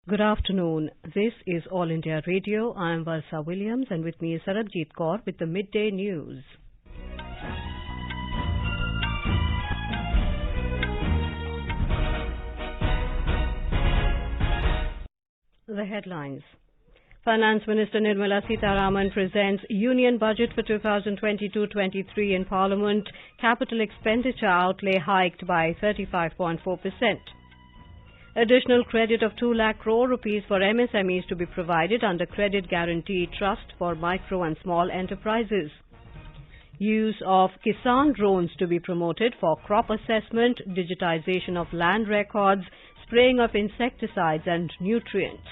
Good afternoon. This is All India Radio. I am Varsa Williams and with me is Sarabjit Kaur with the Midday News. The headlines. Finance Minister Nirmala Sitharaman presents Union Budget for 2022-23 in Parliament. Capital expenditure outlay hiked by 35.4%. Additional credit of 2 lakh crore rupees for MSMEs to be provided under Credit Guarantee Trust for micro and small enterprises. Use of Kisan drones to be promoted for crop assessment, digitization of land records, spraying of insecticides and nutrients.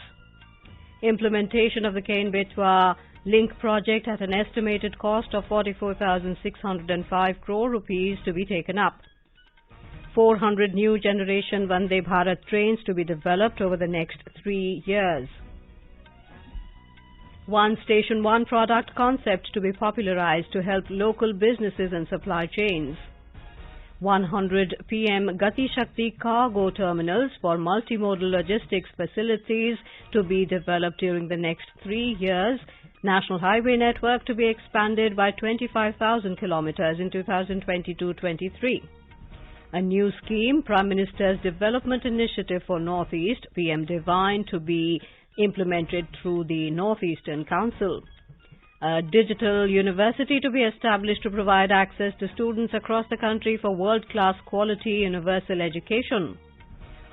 Implementation of the Cain-Betwa link project at an estimated cost of 44,605 crore rupees to be taken up. 400 new generation Vande Bharat trains to be developed over the next 3 years. One station, one product concept to be popularized to help local businesses and supply chains. 100 PM Gati Shakti cargo terminals for multimodal logistics facilities to be developed during the next 3 years. National highway network to be expanded by 25,000 kilometers in 2022-23. A new scheme, Prime Minister's Development Initiative for Northeast, PM Divine, to be implemented through the Northeastern Council. A digital university to be established to provide access to students across the country for world-class quality universal education.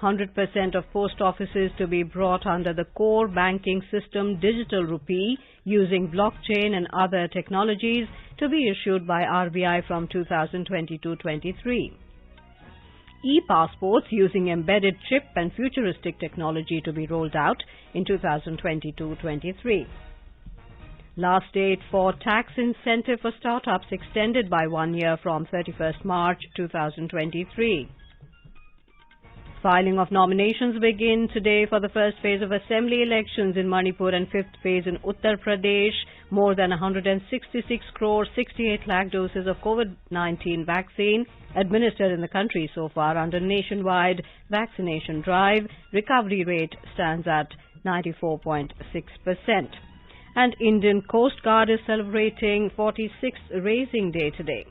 100% of post offices to be brought under the core banking system Digital Rupee using blockchain and other technologies to be issued by RBI from 2022-23. E-passports using embedded chip and futuristic technology to be rolled out in 2022-23. Last date for tax incentive for startups extended by 1 year from 31st March 2023. Filing of nominations begin today for the first phase of assembly elections in Manipur and fifth phase in Uttar Pradesh. More than 166 crore 68 lakh doses of COVID-19 vaccine administered in the country so far under nationwide vaccination drive. Recovery rate stands at 94.6%. And Indian Coast Guard is celebrating 46th Raising Day today.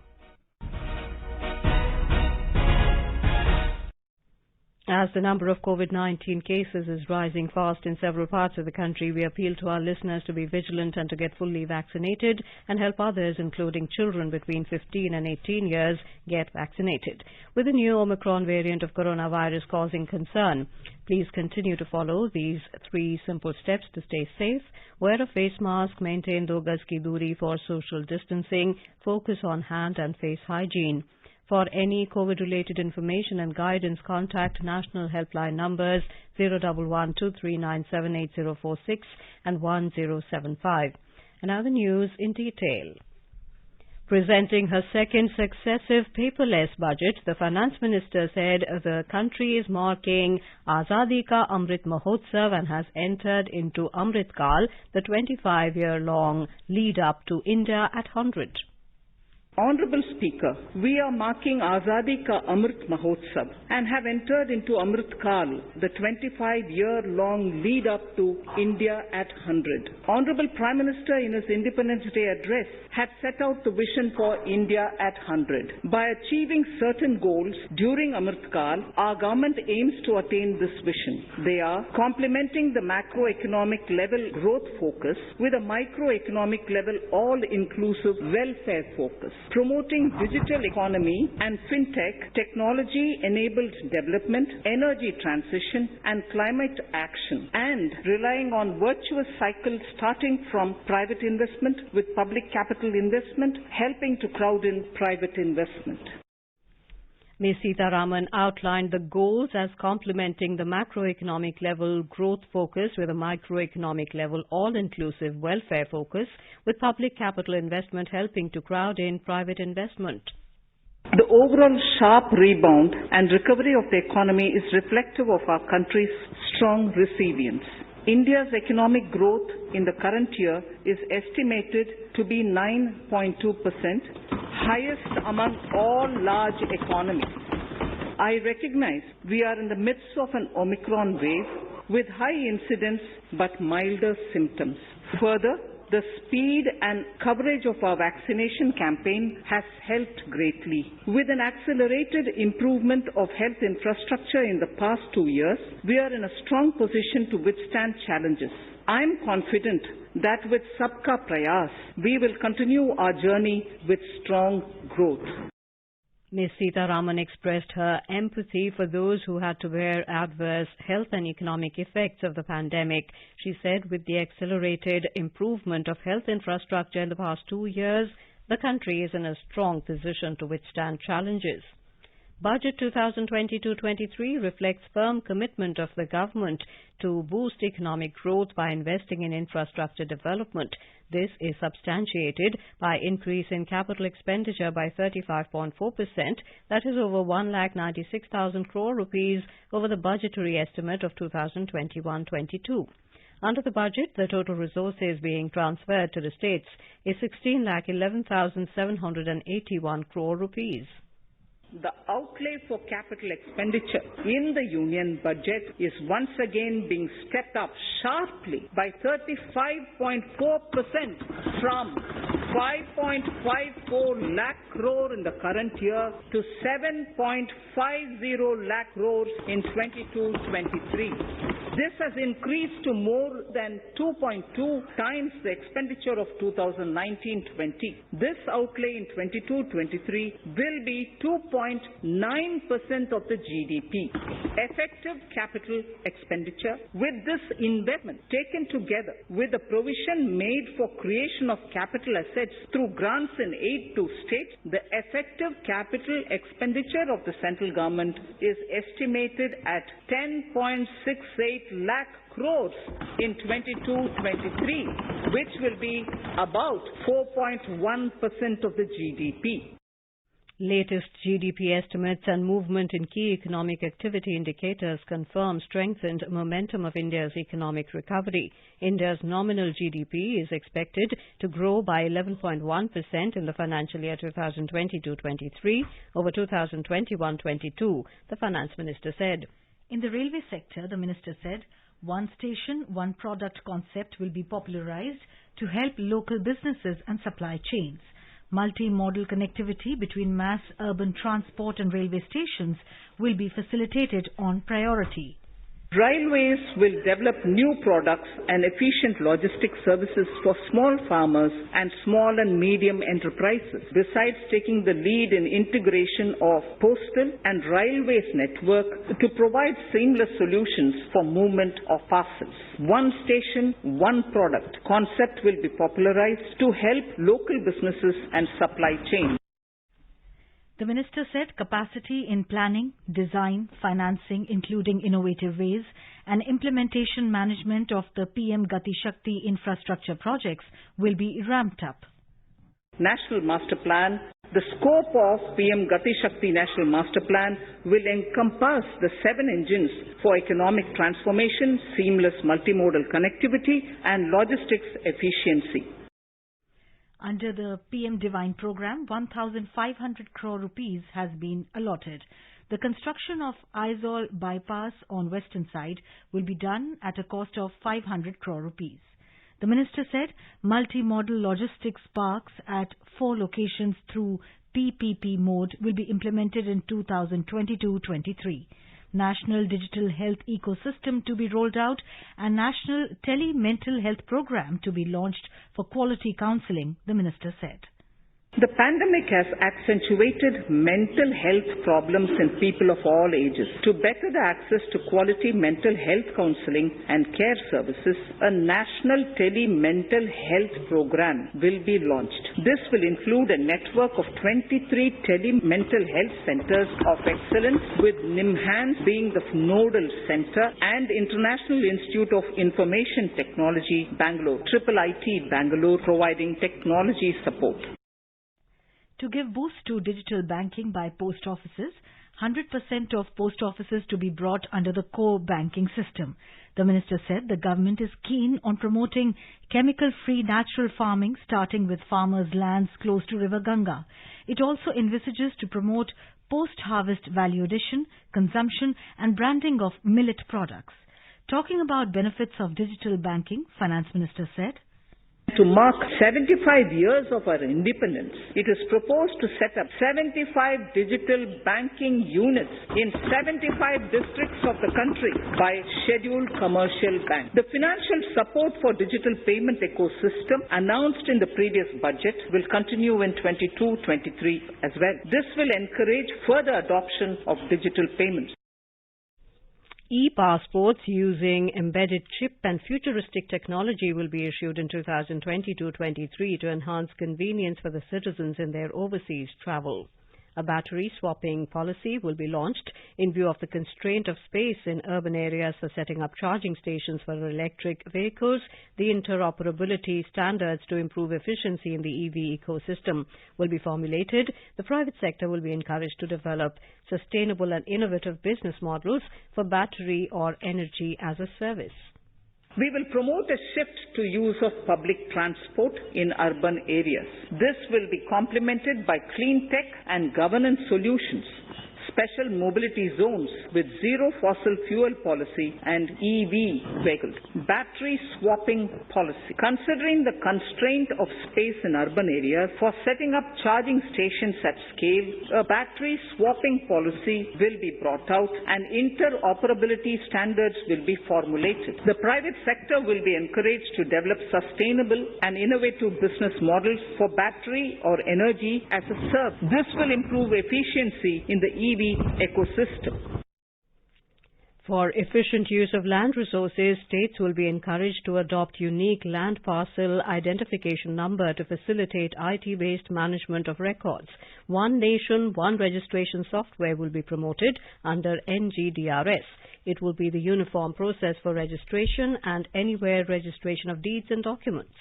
As the number of COVID-19 cases is rising fast in several parts of the country, we appeal to our listeners to be vigilant and to get fully vaccinated and help others, including children between 15 and 18 years, get vaccinated. With the new Omicron variant of coronavirus causing concern, please continue to follow these 3 simple steps to stay safe. Wear a face mask, maintain 2 gaz ki duri for social distancing, focus on hand and face hygiene. For any COVID-related information and guidance, contact national helpline numbers 011-2397-8046 and 1075. And now the news in detail. Presenting her second successive paperless budget, the Finance Minister said the country is marking Azadi Ka Amrit Mahotsav and has entered into Amrit Kal, the 25-year-long lead-up to India at 100. Honorable Speaker, we are marking Azadi Ka Amrit Mahotsav and have entered into Amrit Kal, the 25-year-long lead-up to India at 100. Honorable Prime Minister in his Independence Day address had set out the vision for India at 100. By achieving certain goals during Amrit Kal, our government aims to attain this vision. They are complementing the macroeconomic level growth focus with a microeconomic level all-inclusive welfare focus. Promoting digital economy and fintech, technology-enabled development, energy transition and climate action, and relying on virtuous cycles starting from private investment with public capital investment, helping to crowd in private investment. Ms. Sitharaman outlined the goals as complementing the macroeconomic level growth focus with a microeconomic level all-inclusive welfare focus, with public capital investment helping to crowd in private investment. The overall sharp rebound and recovery of the economy is reflective of our country's strong resilience. India's economic growth in the current year is estimated to be 9.2%, highest among all large economies. I recognize we are in the midst of an Omicron wave, with high incidence but milder symptoms. Further, the speed and coverage of our vaccination campaign has helped greatly. With an accelerated improvement of health infrastructure in the past 2 years, we are in a strong position to withstand challenges. I am confident that with Sabka Prayas, we will continue our journey with strong growth. Ms. Sitharaman expressed her empathy for those who had to bear adverse health and economic effects of the pandemic. She said with the accelerated improvement of health infrastructure in the past 2 years, the country is in a strong position to withstand challenges. Budget 2022-23 reflects firm commitment of the government to boost economic growth by investing in infrastructure development. This is substantiated by increase in capital expenditure by 35.4%, that is over 1,96,000 crore rupees over the budgetary estimate of 2021-22. Under the budget, the total resources being transferred to the states is 16,11,781 crore rupees. The outlay for capital expenditure in the union budget is once again being stepped up sharply by 35.4% from 5.54 lakh crore in the current year to 7.50 lakh crores in 22-23. This has increased to more than 2.2 times the expenditure of 2019-20. This outlay in 22-23 will be 2.9% of the GDP. Effective capital expenditure with this investment taken together with the provision made for creation of capital assets through grants and aid to states, the effective capital expenditure of the central government is estimated at 10.68 lakh crores in 22-23, which will be about 4.1% of the GDP. Latest GDP estimates and movement in key economic activity indicators confirm strengthened momentum of India's economic recovery. India's nominal GDP is expected to grow by 11.1% in the financial year 2022-23 over 2021-22, the Finance Minister said. In the railway sector, the Minister said, one station, one product concept will be popularized to help local businesses and supply chains. Multi-modal connectivity between mass urban transport and railway stations will be facilitated on priority. Railways will develop new products and efficient logistic services for small farmers and small and medium enterprises, besides taking the lead in integration of postal and railways network to provide seamless solutions for movement of parcels. One station, one product concept will be popularized to help local businesses and supply chains. The Minister said capacity in planning, design, financing, including innovative ways, and implementation management of the PM Gati Shakti infrastructure projects will be ramped up. National Master Plan. The scope of PM Gati Shakti National Master Plan will encompass the 7 engines for economic transformation, seamless multimodal connectivity, and logistics efficiency. Under the PM Divine program, 1,500 crore rupees has been allotted. The construction of Aizawl bypass on western side will be done at a cost of 500 crore rupees. The Minister said multi-modal logistics parks at 4 locations through PPP mode will be implemented in 2022-23. National Digital Health Ecosystem to be rolled out and National Tele-Mental Health Program to be launched for quality counselling, the Minister said. The pandemic has accentuated mental health problems in people of all ages. To better the access to quality mental health counselling and care services, a national tele-mental health program will be launched. This will include a network of 23 tele-mental health centers of excellence, with NIMHANS being the nodal center, and International Institute of Information Technology, Bangalore, IIIT Bangalore, providing technology support. To give boost to digital banking by post offices, 100% of post offices to be brought under the core banking system. The Minister said the government is keen on promoting chemical-free natural farming, starting with farmers' lands close to River Ganga. It also envisages to promote post-harvest value addition, consumption and branding of millet products. Talking about benefits of digital banking, Finance Minister said, to mark 75 years of our independence, it is proposed to set up 75 digital banking units in 75 districts of the country by scheduled commercial banks. The financial support for digital payment ecosystem announced in the previous budget will continue in 22-23 as well. This will encourage further adoption of digital payments. E-passports using embedded chip and futuristic technology will be issued in 2022-23 to enhance convenience for the citizens in their overseas travel. A battery swapping policy will be launched in view of the constraint of space in urban areas for setting up charging stations for electric vehicles. The interoperability standards to improve efficiency in the EV ecosystem will be formulated. The private sector will be encouraged to develop sustainable and innovative business models for battery or energy as a service. We will promote a shift to use of public transport in urban areas. This will be complemented by clean tech and governance solutions, special mobility zones with zero fossil fuel policy and EV vehicles, battery swapping policy. Considering the constraint of space in urban areas for setting up charging stations at scale, a battery swapping policy will be brought out and interoperability standards will be formulated. The private sector will be encouraged to develop sustainable and innovative business models for battery or energy as a service. This will improve efficiency in the EV ecosystem. For efficient use of land resources, states will be encouraged to adopt unique land parcel identification number to facilitate IT-based management of records. One Nation, One Registration software will be promoted under NGDRS. It will be the uniform process for registration and anywhere registration of deeds and documents.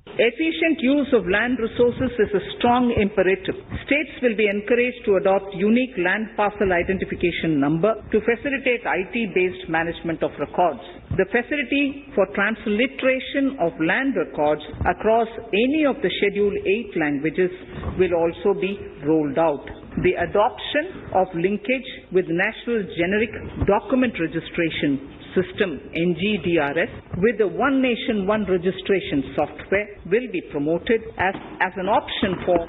Efficient use of land resources is a strong imperative. States will be encouraged to adopt unique land parcel identification number to facilitate IT-based management of records. The facility for transliteration of land records across any of the Schedule 8 languages will also be rolled out. The adoption of linkage with National Generic Document Registration System NGDRS with the One Nation, One Registration software will be promoted as an option for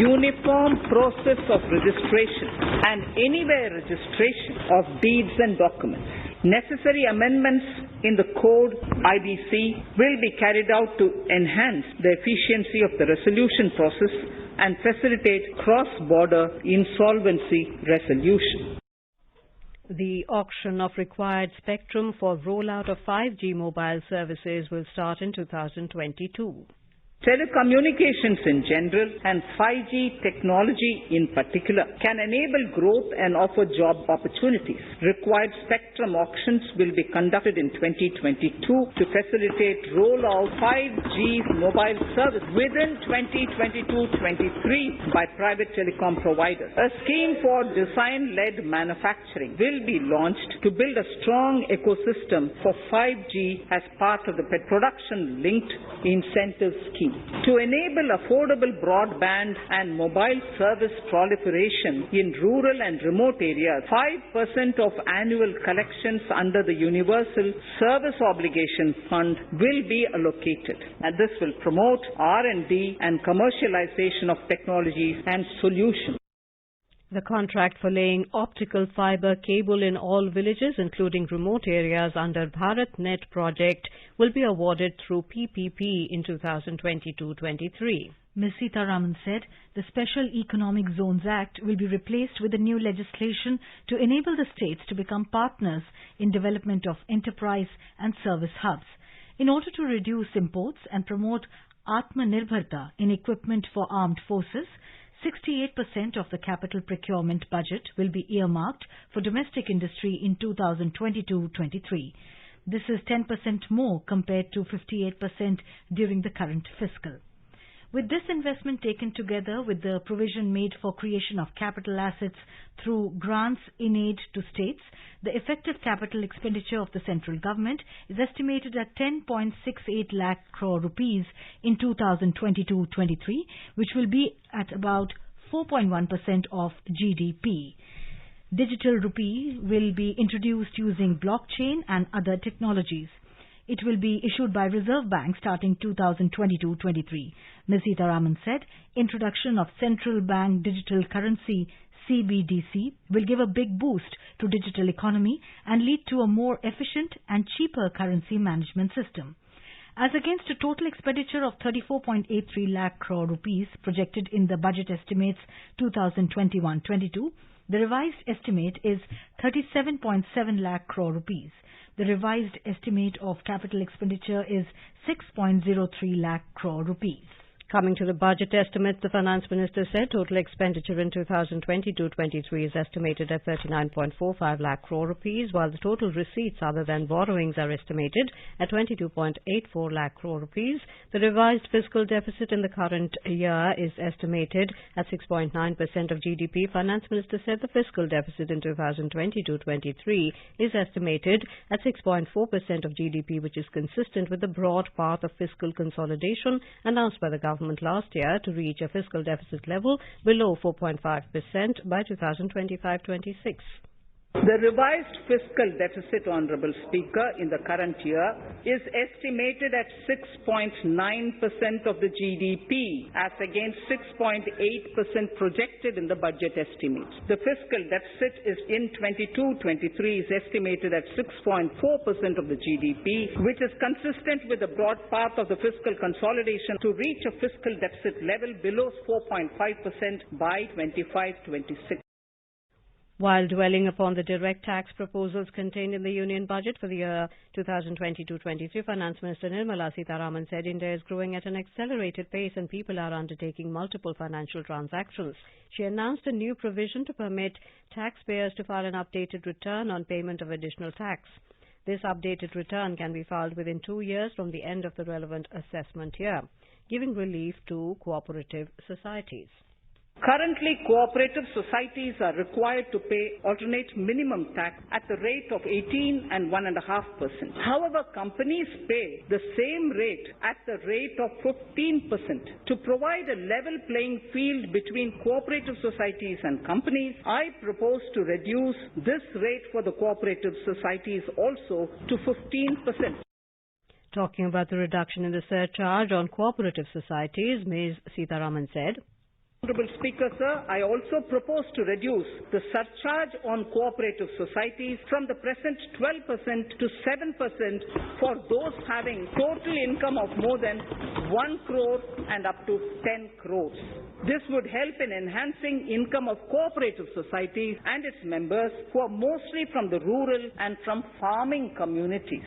uniform process of registration and anywhere registration of deeds and documents. Necessary amendments in the code IBC will be carried out to enhance the efficiency of the resolution process and facilitate cross-border insolvency resolution. The auction of required spectrum for rollout of 5G mobile services will start in 2022. Telecommunications in general and 5G technology in particular can enable growth and offer job opportunities. Required spectrum auctions will be conducted in 2022 to facilitate rollout 5G mobile service within 2022-23 by private telecom providers. A scheme for design-led manufacturing will be launched to build a strong ecosystem for 5G as part of the production-linked incentive scheme. To enable affordable broadband and mobile service proliferation in rural and remote areas, 5% of annual collections under the Universal Service Obligation Fund will be allocated. And this will promote R&D and commercialization of technologies and solutions. The contract for laying optical fiber cable in all villages, including remote areas, under BharatNet project will be awarded through PPP in 2022-23. Ms. Sitaraman said the Special Economic Zones Act will be replaced with a new legislation to enable the states to become partners in development of enterprise and service hubs. In order to reduce imports and promote Atmanirbharta in equipment for armed forces, 68% of the capital procurement budget will be earmarked for domestic industry in 2022-23. This is 10% more compared to 58% during the current fiscal. With this investment taken together with the provision made for creation of capital assets through grants in aid to states, the effective capital expenditure of the central government is estimated at 10.68 lakh crore rupees in 2022-23, which will be at about 4.1% of GDP. Digital rupee will be introduced using blockchain and other technologies. It will be issued by Reserve Bank starting 2022-23. Ms. Sitharaman said introduction of central bank digital currency CBDC will give a big boost to digital economy and lead to a more efficient and cheaper currency management system. As against a total expenditure of 34.83 lakh crore rupees projected in the budget estimates 2021-22, the revised estimate is 37.7 lakh crore rupees. The revised estimate of capital expenditure is 6.03 lakh crore rupees. Coming to the budget estimates, the Finance Minister said total expenditure in 2022-23 is estimated at 39.45 lakh crore rupees, while the total receipts other than borrowings are estimated at 22.84 lakh crore rupees. The revised fiscal deficit in the current year is estimated at 6.9% of GDP. Finance Minister said the fiscal deficit in 2022-23 is estimated at 6.4% of GDP, which is consistent with the broad path of fiscal consolidation announced by the government last year to reach a fiscal deficit level below 4.5% by 2025-26. The revised fiscal deficit, Honourable Speaker, in the current year is estimated at 6.9% of the GDP as against 6.8% projected in the budget estimates. The fiscal deficit is in 22-23 is estimated at 6.4% of the GDP, which is consistent with the broad path of the fiscal consolidation to reach a fiscal deficit level below 4.5% by 25-26. While dwelling upon the direct tax proposals contained in the Union Budget for the year 2022-23, Finance Minister Nirmala Sitharaman said India is growing at an accelerated pace and people are undertaking multiple financial transactions. She announced a new provision to permit taxpayers to file an updated return on payment of additional tax. This updated return can be filed within 2 years from the end of the relevant assessment year, giving relief to cooperative societies. Currently, cooperative societies are required to pay alternate minimum tax at the rate of 18 and 1.5%. However, companies pay the same rate at the rate of 15%. To provide a level playing field between cooperative societies and companies, I propose to reduce this rate for the cooperative societies also to 15%. Talking about the reduction in the surcharge on cooperative societies, Ms. Sitharaman said, Honourable Speaker, sir, I also propose to reduce the surcharge on cooperative societies from the present 12% to 7% for those having total income of more than 1 crore and up to 10 crores. This would help in enhancing income of cooperative societies and its members who are mostly from the rural and from farming communities.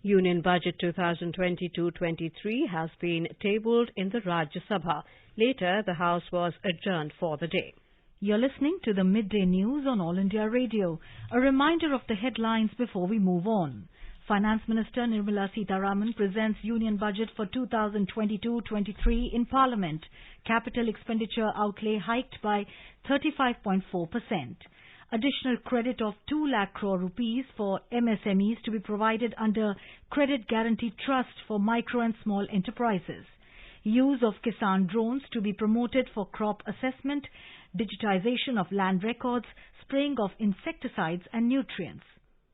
Union Budget 2022-23 has been tabled in the Rajya Sabha. Later, the House was adjourned for the day. You're listening to the Midday News on All India Radio. A reminder of the headlines before we move on. Finance Minister Nirmala Sitharaman presents Union Budget for 2022-23 in Parliament. Capital expenditure outlay hiked by 35.4%. Additional credit of 2 lakh crore rupees for MSMEs to be provided under Credit Guarantee Trust for micro and small enterprises. Use of Kisan drones to be promoted for crop assessment, digitization of land records, spraying of insecticides and nutrients.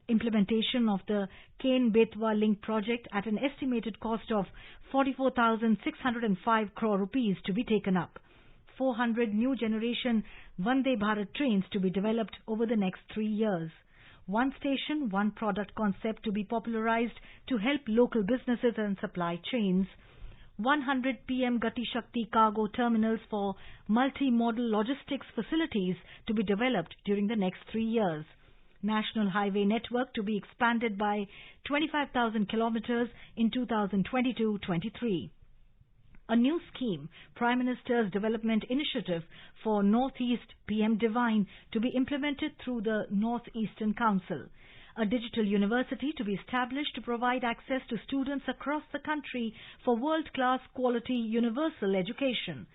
Implementation of the Ken-Betwa link project at an estimated cost of 44,605 crore rupees to be taken up. 400 new generation Vande Bharat trains to be developed over the next 3 years. One station, one product concept to be popularized to help local businesses and supply chains. 100 PM Gati Shakti cargo terminals for multi-modal logistics facilities to be developed during the next 3 years. National highway network to be expanded by 25,000 kilometers in 2022-23. A new scheme, Prime Minister's Development Initiative for Northeast PM Divine, to be implemented through the North Eastern Council. A digital university to be established to provide access to students across the country for world-class quality universal education.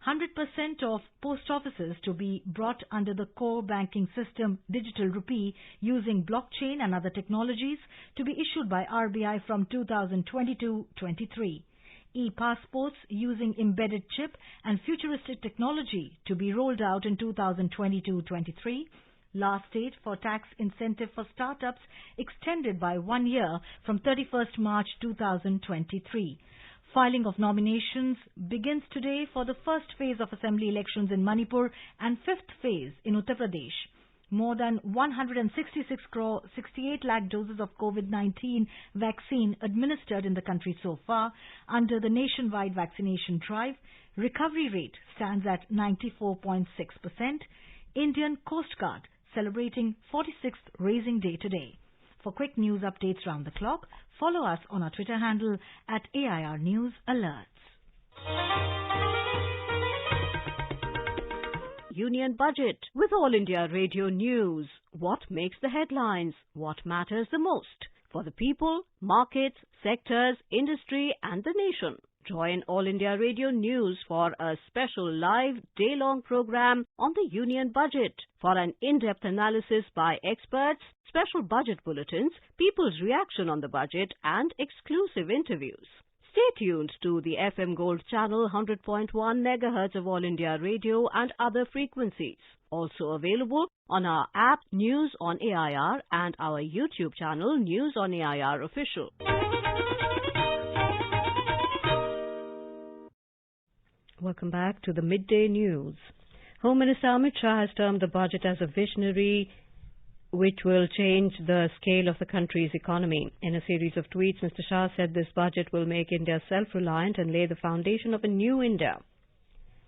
100% of post offices to be brought under the core banking system Digital Rupee using blockchain and other technologies to be issued by RBI from 2022-23. E-passports using embedded chip and futuristic technology to be rolled out in 2022-23. Last date for tax incentive for startups extended by 1 year from 31st March 2023. Filing of nominations begins today for the first phase of assembly elections in Manipur and fifth phase in Uttar Pradesh. More than 166 crore 68 lakh doses of COVID-19 vaccine administered in the country so far under the nationwide vaccination drive. Recovery rate stands at 94.6%. Indian Coast Guard celebrating 46th Raising Day today. For quick news updates round the clock, follow us on our Twitter handle at AIR News Alerts. Union Budget with All India Radio News. What makes the headlines? What matters the most? For the people, markets, sectors, industry and the nation. Join All India Radio News for a special live day-long program on the Union Budget for an in-depth analysis by experts, special budget bulletins, people's reaction on the budget and exclusive interviews. Stay tuned to the FM Gold channel 100.1 MHz of All India Radio and other frequencies. Also available on our app News on AIR and our YouTube channel News on AIR Official. Welcome back to the Midday News. Home Minister Amit Shah has termed the budget as a visionary which will change the scale of the country's economy. In a series of tweets, Mr. Shah said this budget will make India self-reliant and lay the foundation of a new India.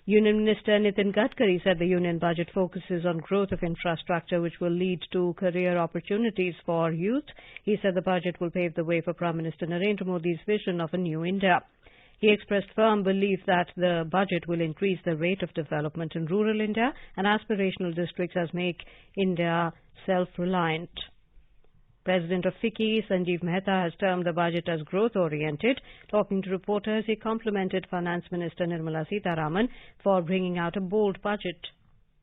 Union Minister Nitin Gadkari said the Union Budget focuses on growth of infrastructure which will lead to career opportunities for youth. He said the budget will pave the way for Prime Minister Narendra Modi's vision of a new India. He expressed firm belief that the budget will increase the rate of development in rural India and aspirational districts as make India self-reliant. President of FICCI, Sanjeev Mehta, has termed the budget as growth-oriented. Talking to reporters, he complimented Finance Minister Nirmala Sitharaman for bringing out a bold budget.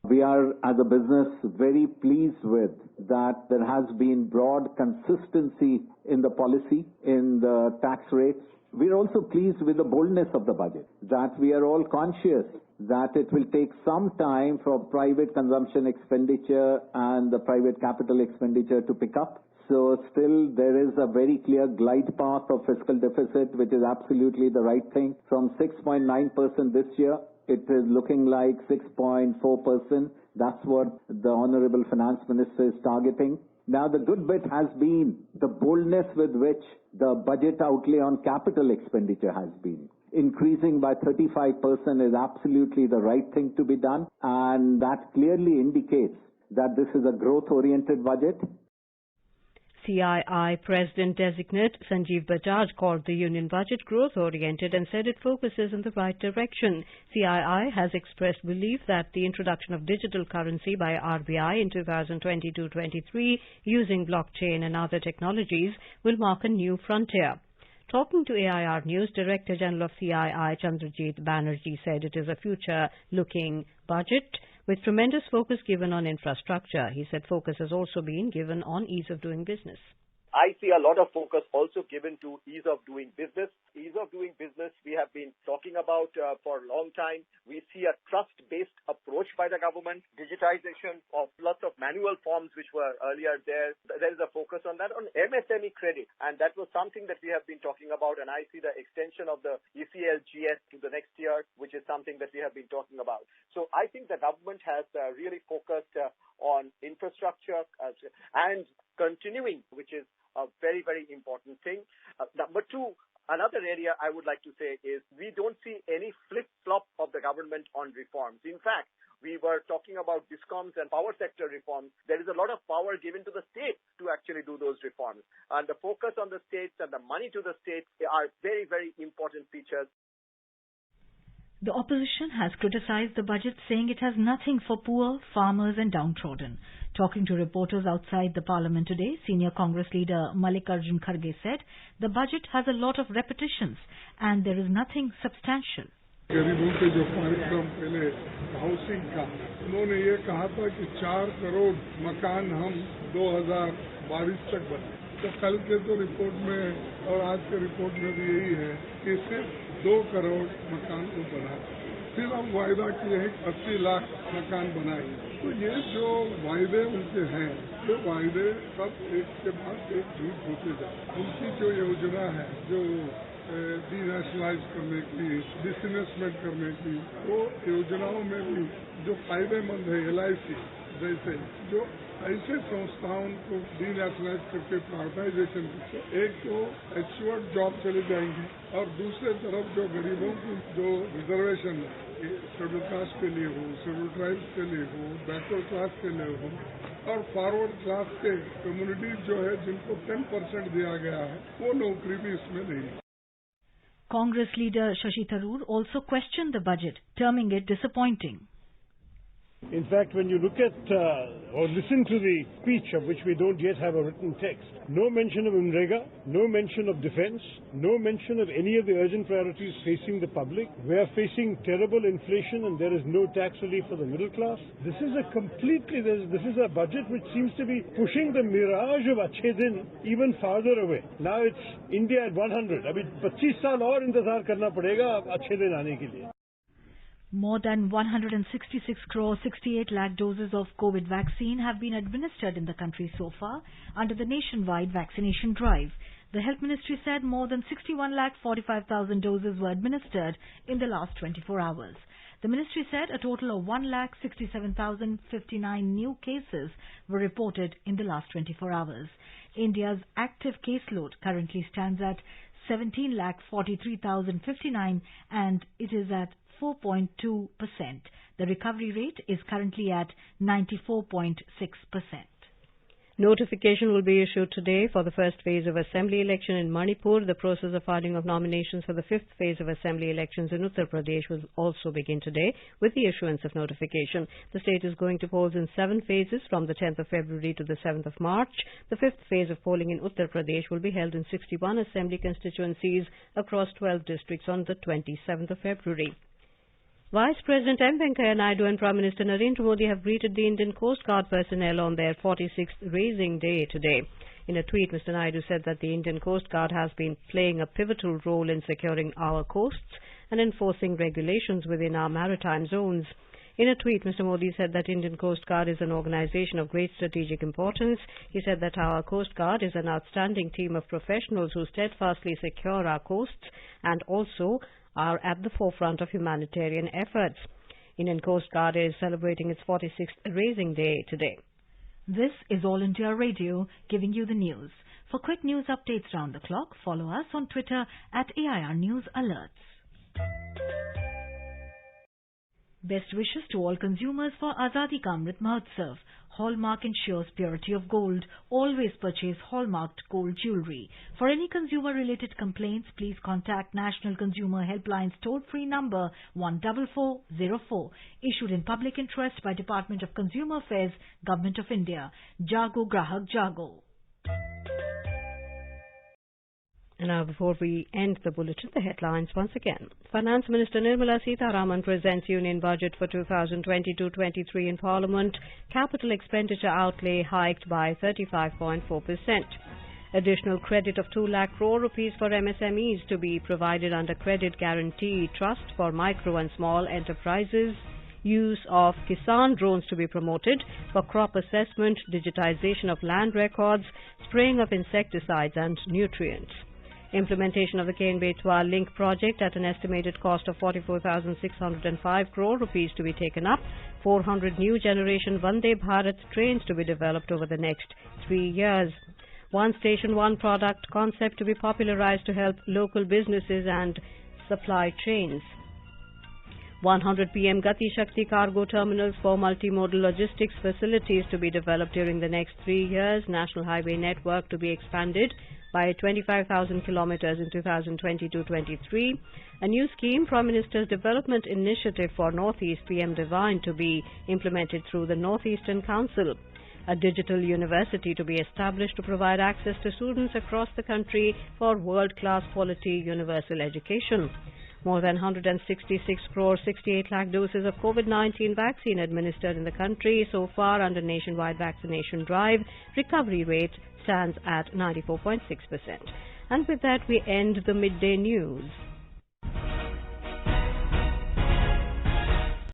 We are, as a business, very pleased with that there has been broad consistency in the policy, in the tax rates. We are also pleased with the boldness of the budget, that we are all conscious that it will take some time for private consumption expenditure and the private capital expenditure to pick up. So still there is a very clear glide path of fiscal deficit, which is absolutely the right thing. From 6.9% this year, it is looking like 6.4%. That's what the Honorable Finance Minister is targeting. Now, the good bit has been the boldness with which the budget outlay on capital expenditure has been. Increasing by 35% is absolutely the right thing to be done, and that clearly indicates that this is a growth-oriented budget. CII President-designate Sanjeev Bajaj called the Union Budget growth-oriented and said it focuses in the right direction. CII has expressed belief that the introduction of digital currency by RBI in 2022-23 using blockchain and other technologies will mark a new frontier. Talking to AIR News, Director General of CII Chandrajit Banerjee said it is a future-looking budget with tremendous focus given on infrastructure. He said focus has also been given on ease of doing business. I see a lot of focus also given to ease of doing business. Ease of doing business we have been talking about for a long time. We see a trust-based approach by the government, digitization of lots of manual forms which were earlier there. There is a focus on that, on MSME credit, and that was something that we have been talking about, and I see the extension of the ECLGS to the next year, which is something that we have been talking about. So I think the government has really focused on infrastructure and continuing, which is a very, very important thing. Number two, another area I would like to say is we don't see any flip-flop of the government on reforms. In fact, we were talking about DISCOMs and power sector reforms. There is a lot of power given to the states to actually do those reforms. And the focus on the states and the money to the states are very, very important features. The opposition has criticized the budget, saying it has nothing for poor, farmers and downtrodden. Talking to reporters outside the parliament today, senior Congress leader Mallikarjun Kharge said the budget has a lot of repetitions and there is nothing substantial. गरीबों के जो कार्यक्रम पहले housing का, उन्होंने ये कहा था कि 4 करोड़ मकान हम 2022 तक बनाए। तो कल के तो रिपोर्ट में और आज के रिपोर्ट में भी यही है कि सिर्फ 2 करोड़ मकान को बना। फिर हम वायदा किए हैं 80 लाख मकान बनाएंगे। तो ये जो वायदे उनके हैं, ये वायदे सब एक के बाद एक झूठ होते जाए। उनकी जो योजना है, जो डीनेशनलाइज करने की, डिसइन्वेस्टमेंट करने की, वो योजनाओं में भी जो फायदेमंद है LIC जैसे जो ऐसे संस्थाओं को डीनेशनलाइज करके प्राइवेटाइजेशन की, एक तो एश्योर्ड जॉब चले जाएंगे और दूसरे तरफ जो गरीबों की जो रिजर्वेशन है, शेड्यूल कास्ट के लिए हो, शेड्यूल ट्राइब्स के लिए हो, बैकवर्ड क्लास के लिए हो और फॉरवर्ड क्लास के कम्युनिटी जो है जिनको 10% दिया गया है, वो नौकरी भी इसमें नहीं है। Congress leader Shashi Tharoor also questioned the budget, terming it disappointing. In fact, when you look at or listen to the speech of which we don't yet have a written text, no mention of Unrega, no mention of defence, no mention of any of the urgent priorities facing the public. We are facing terrible inflation and there is no tax relief for the middle class. This is this is a budget which seems to be pushing the mirage of Achhe Din even farther away. Now it's India at 100. Abhi 25 saal aur intezar karna padega Achhe Din aane ke liye. More than 166 crore 68 lakh doses of COVID vaccine have been administered in the country so far under the nationwide vaccination drive. The Health Ministry said more than 61 lakh 45,000 doses were administered in the last 24 hours. The ministry said a total of 1 lakh 67,059 new cases were reported in the last 24 hours. India's active caseload currently stands at 17 lakh 43,059 and it is at 4.2%. The recovery rate is currently at 94.6%. Notification will be issued today for the first phase of assembly election in Manipur. The process of filing of nominations for the fifth phase of assembly elections in Uttar Pradesh will also begin today with the issuance of notification. The state is going to polls in 7 phases from the 10th of February to the 7th of March. The fifth phase of polling in Uttar Pradesh will be held in 61 assembly constituencies across 12 districts on the 27th of February. Vice President M. Venkaiah Naidu and Prime Minister Narendra Modi have greeted the Indian Coast Guard personnel on their 46th Raising Day today. In a tweet, Mr. Naidu said that the Indian Coast Guard has been playing a pivotal role in securing our coasts and enforcing regulations within our maritime zones. In a tweet, Mr. Modi said that Indian Coast Guard is an organization of great strategic importance. He said that our Coast Guard is an outstanding team of professionals who steadfastly secure our coasts and also are at the forefront of humanitarian efforts. Indian Coast Guard is celebrating its 46th Raising Day today. This is All India Radio giving you the news. For quick news updates round the clock, follow us on Twitter at AIR News Alerts. Best wishes to all consumers for Azadi Ka Amrit Mahotsav. Hallmark ensures purity of gold. Always purchase hallmarked gold jewellery. For any consumer-related complaints, please contact National Consumer Helpline's toll-free number 14404. Issued in public interest by Department of Consumer Affairs, Government of India. Jago Grahak Jago. And now, before we end the bulletin, the headlines once again. Finance Minister Nirmala Sitharaman presents Union Budget for 2022-23 in Parliament. Capital expenditure outlay hiked by 35.4%. Additional credit of 2 lakh crore rupees for MSMEs to be provided under Credit Guarantee Trust for micro and small enterprises. Use of Kisan drones to be promoted for crop assessment, digitization of land records, spraying of insecticides and nutrients. Implementation of the Ken-Betwa Link project at an estimated cost of 44,605 crore rupees to be taken up. 400 new generation Vande Bharat trains to be developed over the next 3 years. One station, one product concept to be popularized to help local businesses and supply chains. 100 PM Gati Shakti cargo terminals for multimodal logistics facilities to be developed during the next 3 years. National highway network to be expanded by 25,000 kilometers in 2022-23. A new scheme, Prime Minister's Development Initiative for Northeast PM Divine, to be implemented through the Northeastern Council. A digital university to be established to provide access to students across the country for world-class quality universal education. More than 166 crore 68 lakh doses of COVID-19 vaccine administered in the country so far under nationwide vaccination drive. Recovery rate stands at 94.6%. And with that, we end the midday news.